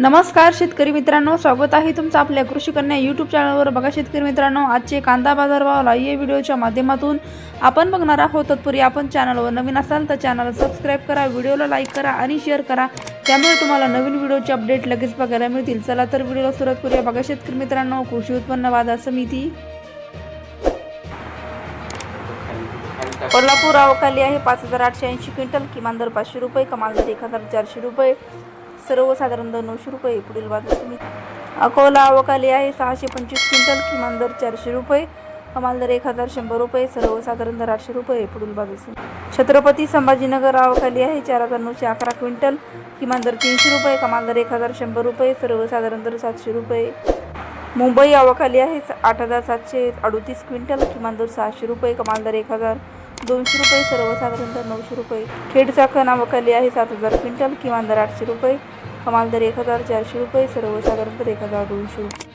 नमस्कार शेतकरी मित्रांनो, स्वागत आहे तुमचं आपल्या कृषी कन्या यूट्यूब चॅनलवर। बघा शेतकरी मित्रांनो, आजचे कांदा बाजारभाव लाईव्ह व्हिडिओच्या माध्यमातून आपण बघणार आहोत। तत्पूर्वी आपण चॅनलवर नवीन असाल तर चॅनल सबस्क्राइब करा, व्हिडिओला लाईक करा आणि शेअर करा, त्यामुळे तुम्हाला नवीन व्हिडिओचे अपडेट लगेच बघायला मिळतील। चला तर व्हिडिओला सुरुवात करूया। बघा शेतकरी मित्रांनो, कृषी उत्पन्न बाजार समिती कोल्हापूर आवकाली आहे 5880 क्विंटल, किमान दर 500 रुपये, कमाल दर 1400 रुपये, सर्वसाधारण दर 900 रुपये। पुढील बाजार समिती अकोला आवकाली आहे 625 क्विंटल, किमान दर 400 रुपये, कमाल दर 1100 रुपये, सर्वसाधारण दर 800 रुपये। पुढील बाजार समिती छत्रपती संभाजीनगर आवकाली आहे 4911 क्विंटल, किमान दर 300 रुपये, कमाल दर 1100 रुपये, सर्वसाधारण दर 700 रुपये। मुंबई आवकाली आहे 8738 क्विंटल, किमान दर 600 रुपये, कमाल दर 1200 रुपये, सर्वसाधारण दर 900 रुपये। खेड चाकण आवकाली आहे 7000 क्विंटल, किमान दर 800 रुपये, कमाल दर 1400 रुपये, सर्वसाधारण दर 1200 रुपये।